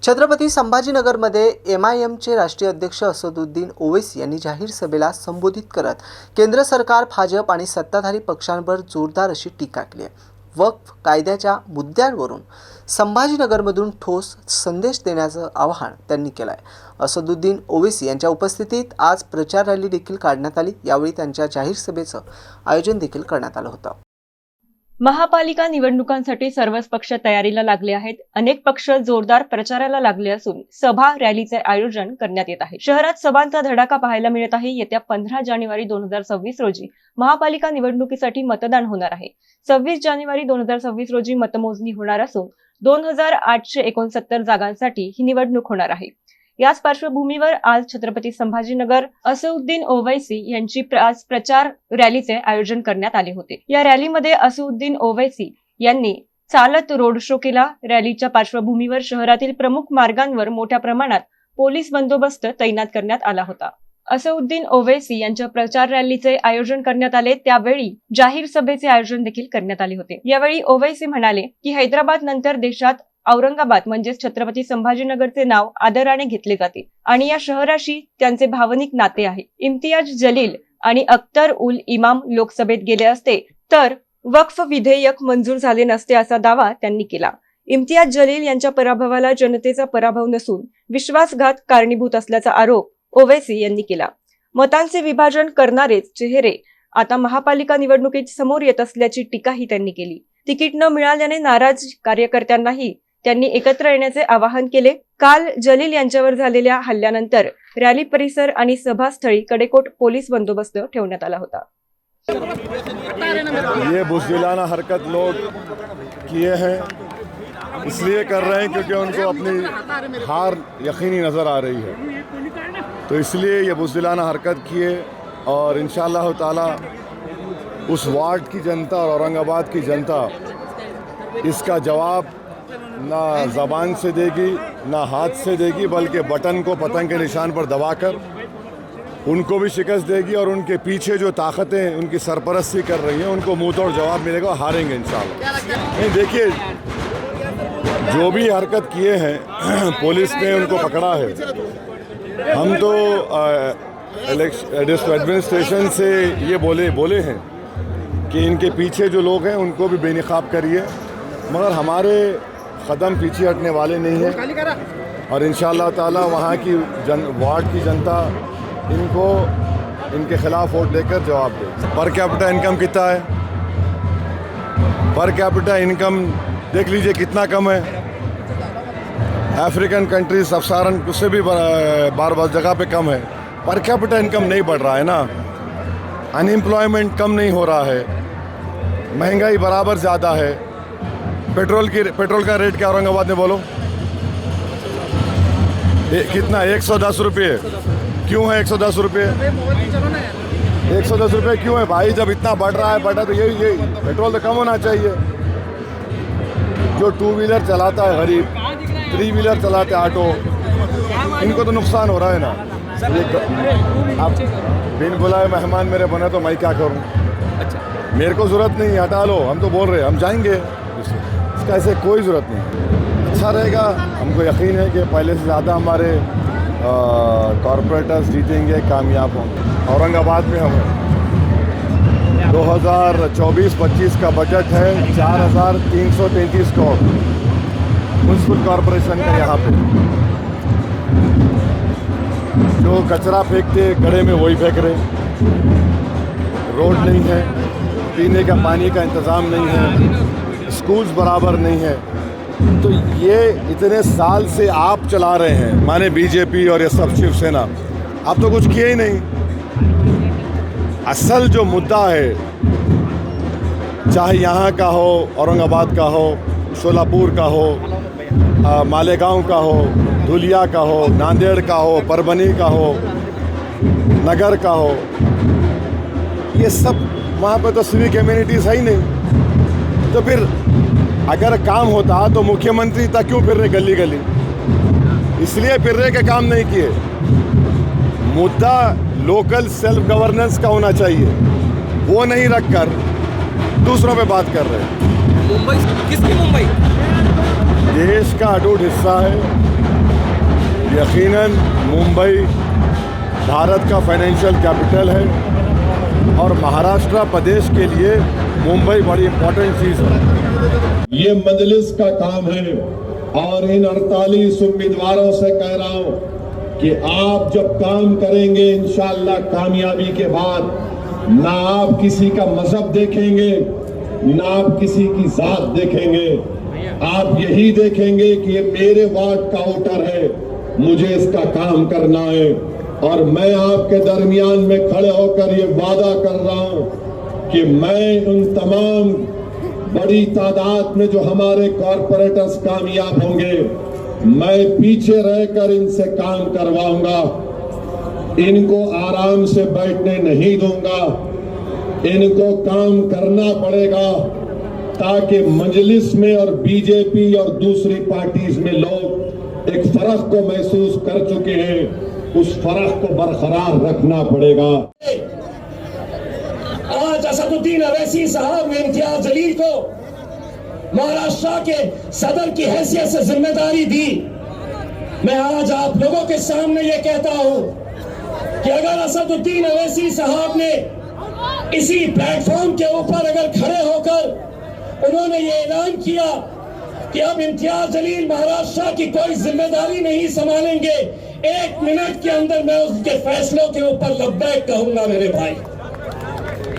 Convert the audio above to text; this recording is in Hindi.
छत्रपती संभाजीनगरमध्ये MIMचे राष्ट्रीय अध्यक्ष असदुद्दीन ओवैसी यांनी जाहीर सभेला संबोधित करत केंद्र सरकार, भाजप आणि सत्ताधारी पक्षांवर जोरदार अशी टीका केली आहे। वक्फ कायद्याच्या मुद्द्यांवरून संभाजीनगरमधून ठोस संदेश देण्याचं आवाहन त्यांनी केलं आहे। असदुद्दीन ओवैसी यांच्या उपस्थितीत आज प्रचार रॅली देखील काढण्यात आली। यावेळी त्यांच्या जाहीर सभेचं आयोजन देखील करण्यात आलं होतं। महापालिका निवडणुकांसाठी सर्वच पक्ष तयारीला लागले आहेत। अनेक पक्ष जोरदार प्रचाराला लागले असून सभा रॅलीचे आयोजन करण्यात येत आहे। शहरात सभांचा धडाका पाहायला मिळत आहे। येत्या 15 जानेवारी 2026 रोजी महापालिका निवडणुकीसाठी मतदान होणार आहे। 26 जानेवारी 2026 रोजी मतमोजणी होणार असून 2869 जागांसाठी ही निवडणूक होणार आहे। याच पार्श्वभूमीवर आज छत्रपती संभाजीनगर असदुद्दीन ओवैसी यांची आज प्रचार रॅलीचे आयोजन करण्यात आले होते। या रॅलीमध्ये असदुद्दीन ओवैसी यांनी चालत रोड शो केला। रॅलीच्या पार्श्वभूमीवर शहरातील प्रमुख मार्गांवर मोठ्या प्रमाणात पोलीस बंदोबस्त तैनात करण्यात आला होता। असदुद्दीन ओवैसी यांच्या प्रचार रॅलीचे आयोजन करण्यात आले, त्यावेळी जाहीर सभेचे आयोजन देखील करण्यात आले होते। यावेळी ओवैसी म्हणाले की हैदराबाद नंतर देशात औरंगाबाद म्हणजेच छत्रपती संभाजीनगरचे नाव आदराने घेतले जाते आणि या शहराशी त्यांचे भावनिक नाते आहे। इम्तियाज जलील आणि अख्तर उल इमाम लोकसभेत गेले असते तर वक्फ विधेयक मंजूर झाले नसते असा दावा त्यांनी केला। इम्तियाज जलील यांच्या पराभवाला जनतेचा पराभव नसून विश्वासघात कारणीभूत असल्याचा आरोप ओवैसी यांनी केला। मतांचे विभाजन करणारेच चेहरे आता महापालिका निवडणुकीत समोर येत असल्याची टीकाही त्यांनी केली। तिकीट न मिळाल्याने नाराज कार्यकर्त्यांनाही त्यांनी एकत्र येण्याचे आवाहन केले। काल जलील यांच्यावर झालेल्या हल्ल्यानंतर रॅली परिसर आणि सभास्थळी कडेकोट पोलीस बंदोबस्त ठेवण्यात आला होता। ये बुज़दिलाना हरकत लोग किए हैं, इसलिए कर रहे हैं क्योंकि उनको अपनी हार यकीनी नज़र आ रही है, तो इसलिए ये बुज़दिलाना हरकत किए और इंशाअल्लाह ताला उस वार्ड की जनता और औरंगाबाद की जनता इसका जवाब ना ज़बान से देगी ना हाथ से देगी, बल्कि बटन को पतंग के निशान पर दबाकर उनको भी शिकस्त देगी और उनके पीछे जो ताकतें उनकी सरपरस्ती कर रही हैं उनको मुंह तोड़ जवाब मिलेगा, हारेंगे इंशाअल्लाह। नहीं, देखिए जो भी हरकत किए हैं पुलिस ने उनको पकड़ा है। हम तो एडमिनिस्ट्रेशन से ये बोले हैं कि इनके पीछे जो लोग हैं उनको भी बेनकाब करिए, मगर हमारे कदम पीछे हटने वाले नहीं हैं और इंशाअल्लाह ताला वहाँ की वार्ड की जनता इनको इनके खिलाफ वोट देकर जवाब दे। पर कैपिटा इनकम कितना है? पर कैपिटा इनकम देख लीजिए कितना कम है। अफ्रीकन कंट्रीज सब सारन उससे भी बार जगह पे कम है। पर कैपिटा इनकम नहीं बढ़ रहा है ना, अनएम्प्लॉयमेंट कम नहीं हो रहा है, महंगाई बराबर ज़्यादा है। पेट्रोल का रेट क्या औरंगाबाद में बोलो? कितना? 110 रुपये। क्यों है 110 रुपये? 110 रुपये क्यों है भाई? जब इतना बढ़ रहा है तो यही पेट्रोल तो कम होना चाहिए। जो 2 व्हीलर चलाता है गरीब, 3 व्हीलर चलाते ऑटो, इनको तो नुकसान हो रहा है ना। अब बिन बुलाए मेहमान मेरे बने तो मैं क्या करूं? मेरे को ज़रूरत नहीं, हटा लो। हम तो बोल रहे हैं हम जाएंगे, इसका ऐसे कोई ज़रूरत नहीं। अच्छा रहेगा, हमको यकीन है कि पहले से ज़्यादा हमारे कॉरपोरेटर्स जीतेंगे, कामयाब होंगे। औरंगाबाद में हम 2024-25 का बजट है 4333 करोड़ म्यूनसिपल कॉरपोरेशन का। यहाँ पे जो कचरा फेंकते गड्ढे में वही फेंक रहे, रोड नहीं है, पीने का पानी का इंतज़ाम नहीं है, स्कूल्स बराबर नहीं है। तो ये इतने साल से आप चला रहे हैं, माने बीजेपी और ये सब शिवसेना, आप तो कुछ किए ही नहीं। असल जो मुद्दा है, चाहे यहाँ का हो, औरंगाबाद का हो, शोलापुर का हो, मालेगांव का हो, धुलिया का हो, नांदेड़ का हो, परभनी का हो, नगर का हो, ये सब वहाँ पर तो सिविक एम्यूनिटीज़ है ही नहीं। तो फिर अगर काम होता तो मुख्यमंत्री तक क्यों फिर रहे गली गली? इसलिए फिर रहे के काम नहीं किए। मुद्दा लोकल सेल्फ गवर्नेंस का होना चाहिए, वो नहीं रखकर दूसरों पे बात कर रहे हैं। मुंबई किसकी मुंबई? देश का अटूट हिस्सा है। यकीनन मुंबई भारत का फाइनेंशियल कैपिटल है और महाराष्ट्र प्रदेश के लिए मुंबई बड़ी इंपॉर्टेंट चीज़ है। ये मजलिस का काम है और इन 48 उम्मीदवारों से कह रहा हूं कि आप जब काम करेंगे इंशाअल्लाह कामयाबी के बाद ना आप किसी का मजहब देखेंगे ना आप किसी की जात देखेंगे, आप यही देखेंगे कि ये मेरे वार्ड का वोटर है, मुझे इसका काम करना है। और मैं आपके दरमियान में खड़े होकर ये वादा कर रहा हूं कि मैं उन तमाम बड़ी तादाद में जो हमारे कॉरपोरेटर्स कामयाब होंगे, मैं पीछे रहकर इनसे काम करवाऊंगा, इनको आराम से बैठने नहीं दूंगा, इनको काम करना पड़ेगा ताकि मजलिस में और बीजेपी और दूसरी पार्टीज में लोग एक फर्क को महसूस कर चुके हैं, उस फर्क को बरकरार रखना पड़ेगा। आज असदुद्दीन अवैसी साहब ने इम्तियाज जलील को महाराष्ट्र के सदर की हैसियत से जिम्मेदारी दी। मैं आज आप लोगों के सामने ये कहता हूं कि अगर असदुद्दीन अवैसी साहब ने इसी प्लेटफॉर्म के ऊपर अगर खड़े होकर उन्होंने ये ऐलान किया कि अब इम्तियाज जलील महाराष्ट्र की कोई जिम्मेदारी नहीं संभालेंगे, 1 मिनट के अंदर मैं उसके फैसलों के ऊपर लब्बैक कहूंगा मेरे भाई।